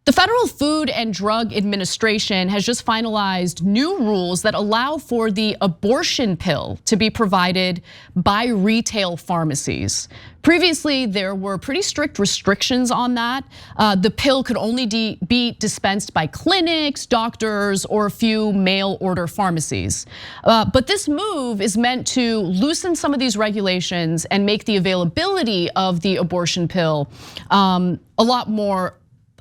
The Federal Food and Drug Administration has just finalized new rules that allow for the abortion pill to be provided by retail pharmacies. Previously, there were pretty strict restrictions on that. The pill could only be dispensed by clinics, doctors, or a few mail order pharmacies. But this move is meant to loosen some of these regulations and make the availability of the abortion pill a lot more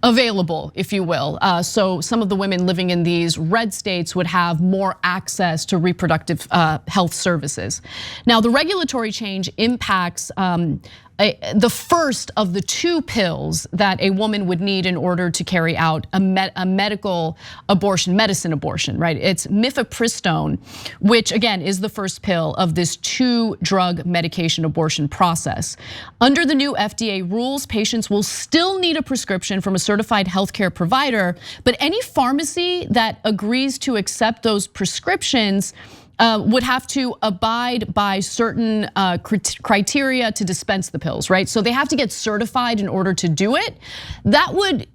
available, if you will. So some of the women living in these red states would have more access to reproductive health services. Now, the regulatory change impacts the first of the two pills that a woman would need in order to carry out a medical abortion, medicine abortion, right? It's Mifepristone, which again is the first pill of this 2-drug medication abortion process. Under the new FDA rules, patients will still need a prescription from a certified healthcare provider, but any pharmacy that agrees to accept those prescriptions would have to abide by certain criteria to dispense the pills, right? So they have to get certified in order to do it. That would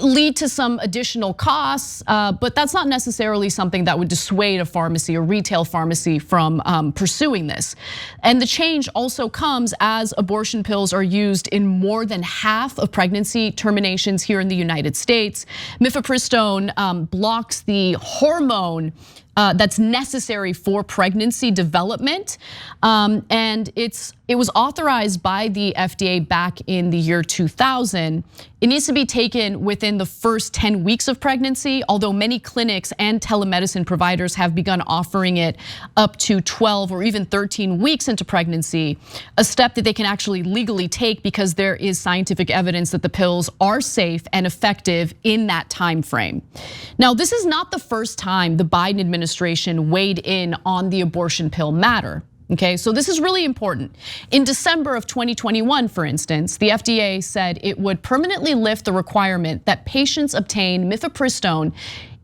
lead to some additional costs, but that's not necessarily something that would dissuade a pharmacy or retail pharmacy from pursuing this. And the change also comes as abortion pills are used in more than half of pregnancy terminations here in the United States. Mifepristone blocks the hormone that's necessary for pregnancy development, and it was authorized by the FDA back in the year 2000. It needs to be taken within the first 10 weeks of pregnancy, although many clinics and telemedicine providers have begun offering it up to 12 or even 13 weeks into pregnancy, a step that they can actually legally take because there is scientific evidence that the pills are safe and effective in that time frame. Now, this is not the first time the Biden administration weighed in on the abortion pill matter. Okay, so this is really important. In December of 2021, for instance, the FDA said it would permanently lift the requirement that patients obtain Mifepristone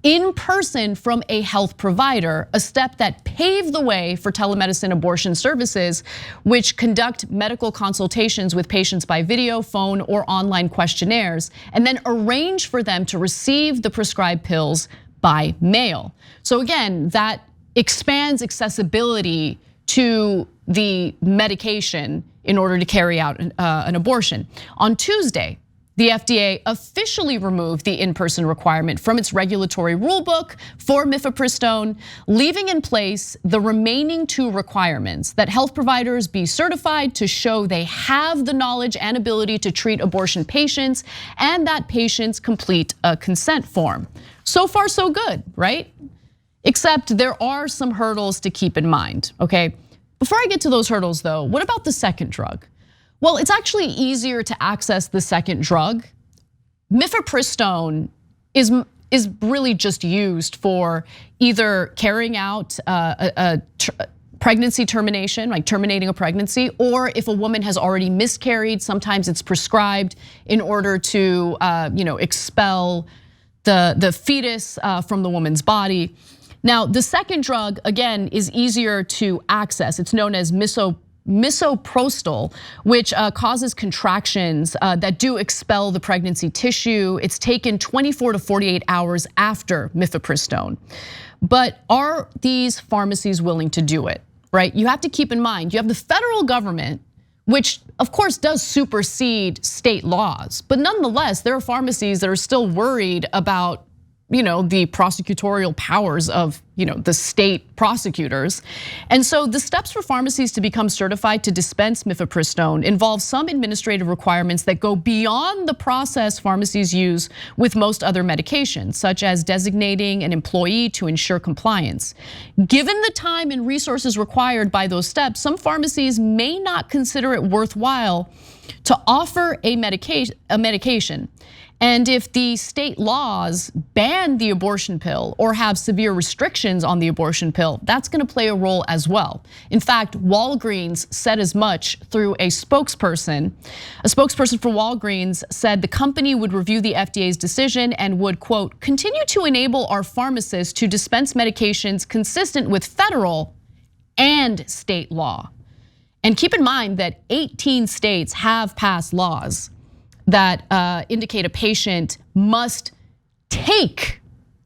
in person from a health provider, a step that paved the way for telemedicine abortion services, which conduct medical consultations with patients by video, phone, or online questionnaires, and then arrange for them to receive the prescribed pills by mail. So again, that expands accessibility to the medication in order to carry out an abortion. On Tuesday, the FDA officially removed the in-person requirement from its regulatory rulebook for Mifepristone, leaving in place the remaining 2 requirements: that health providers be certified to show they have the knowledge and ability to treat abortion patients, and that patients complete a consent form. So far, so good, right? Except there are some hurdles to keep in mind, okay? Before I get to those hurdles though, what about the second drug? Well, it's actually easier to access the second drug. Mifepristone is really just used for either carrying out a pregnancy termination, like terminating a pregnancy, or if a woman has already miscarried, sometimes it's prescribed in order to expel the fetus from the woman's body. Now, the second drug, again, is easier to access. It's known as misoprostol, which causes contractions that do expel the pregnancy tissue. It's taken 24 to 48 hours after Mifepristone. But are these pharmacies willing to do it, right? You have to keep in mind, you have the federal government, which of course does supersede state laws, but nonetheless, there are pharmacies that are still worried about the prosecutorial powers of the state prosecutors. And so the steps for pharmacies to become certified to dispense Mifepristone involve some administrative requirements that go beyond the process pharmacies use with most other medications, such as designating an employee to ensure compliance. Given the time and resources required by those steps, some pharmacies may not consider it worthwhile to offer a medication. And if the state laws ban the abortion pill or have severe restrictions on the abortion pill, that's gonna play a role as well. In fact, Walgreens said as much through a spokesperson. A spokesperson for Walgreens said the company would review the FDA's decision and would, quote, continue to enable our pharmacists to dispense medications consistent with federal and state law. And keep in mind that 18 states have passed laws that indicate a patient must take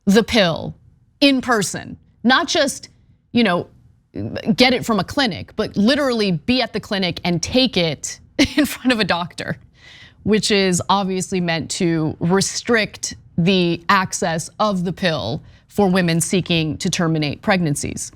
the pill in person, not just, get it from a clinic, but literally be at the clinic and take it in front of a doctor, which is obviously meant to restrict the access of the pill for women seeking to terminate pregnancies.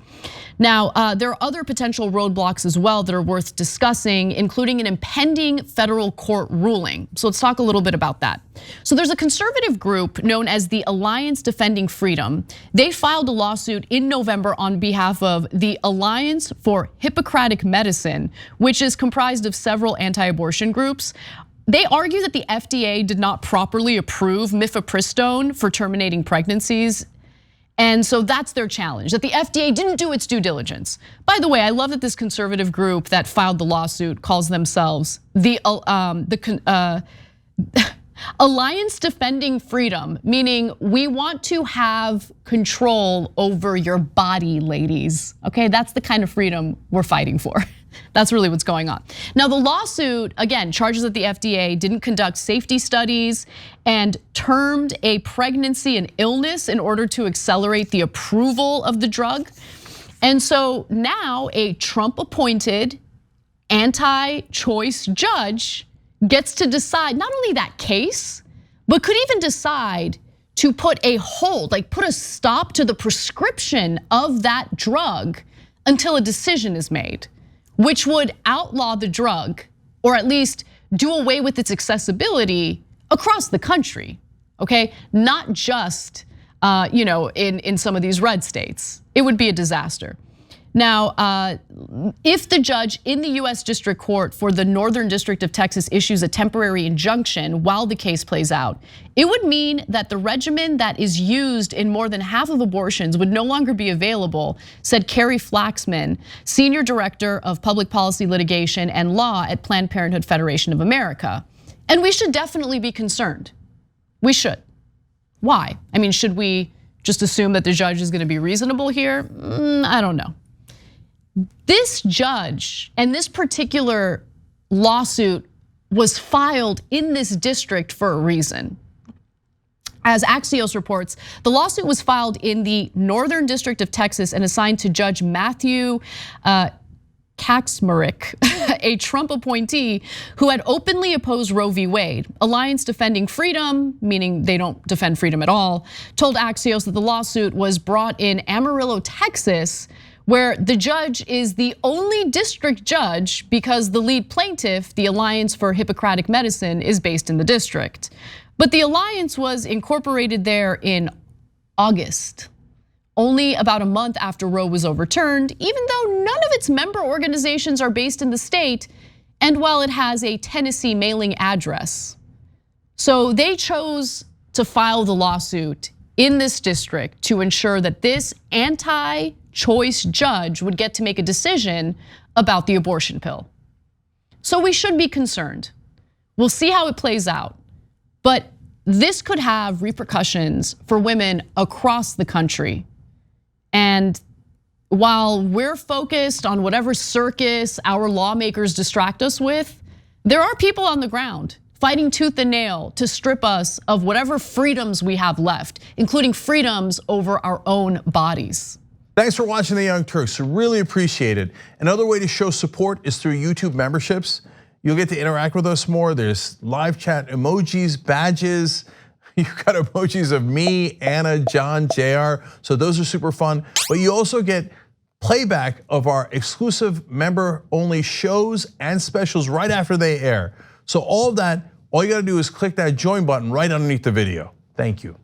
Now, there are other potential roadblocks as well that are worth discussing, including an impending federal court ruling. So let's talk a little bit about that. So there's a conservative group known as the Alliance Defending Freedom. They filed a lawsuit in November on behalf of the Alliance for Hippocratic Medicine, which is comprised of several anti-abortion groups. They argue that the FDA did not properly approve Mifepristone for terminating pregnancies. And so that's their challenge, that the FDA didn't do its due diligence. By the way, I love that this conservative group that filed the lawsuit calls themselves the Alliance Defending Freedom, meaning we want to have control over your body, ladies. Okay, that's the kind of freedom we're fighting for. That's really what's going on. Now, the lawsuit, again, charges that the FDA didn't conduct safety studies and termed a pregnancy an illness in order to accelerate the approval of the drug. And so now a Trump-appointed anti-choice judge gets to decide not only that case, but could even decide to put a hold, like put a stop to the prescription of that drug until a decision is made, which would outlaw the drug, or at least do away with its accessibility across the country, okay? Not just in some of these red states. It would be a disaster. Now, if the judge in the US District Court for the Northern District of Texas issues a temporary injunction while the case plays out, it would mean that the regimen that is used in more than half of abortions would no longer be available, said Carrie Flaxman, Senior Director of Public Policy Litigation and Law at Planned Parenthood Federation of America. And we should definitely be concerned. We should. Why? I mean, should we just assume that the judge is gonna be reasonable here? I don't know. This judge and this particular lawsuit was filed in this district for a reason. As Axios reports, the lawsuit was filed in the Northern District of Texas and assigned to Judge Matthew Kaczmarek, a Trump appointee who had openly opposed Roe v. Wade. Alliance Defending Freedom, meaning they don't defend freedom at all, told Axios that the lawsuit was brought in Amarillo, Texas, where the judge is the only district judge because the lead plaintiff, the Alliance for Hippocratic Medicine, is based in the district. But the alliance was incorporated there in August, only about a month after Roe was overturned, even though none of its member organizations are based in the state, and while it has a Tennessee mailing address. So they chose to file the lawsuit in this district to ensure that this anti-choice judge would get to make a decision about the abortion pill. So we should be concerned. We'll see how it plays out. But this could have repercussions for women across the country. And while we're focused on whatever circus our lawmakers distract us with, there are people on the ground fighting tooth and nail to strip us of whatever freedoms we have left, including freedoms over our own bodies. Thanks for watching The Young Turks, really appreciate it. Another way to show support is through YouTube memberships. You'll get to interact with us more. There's live chat emojis, badges. You've got emojis of me, Anna, John, JR. So those are super fun. But you also get playback of our exclusive member-only shows and specials right after they air. So all of that, all you gotta do is click that join button right underneath the video. Thank you.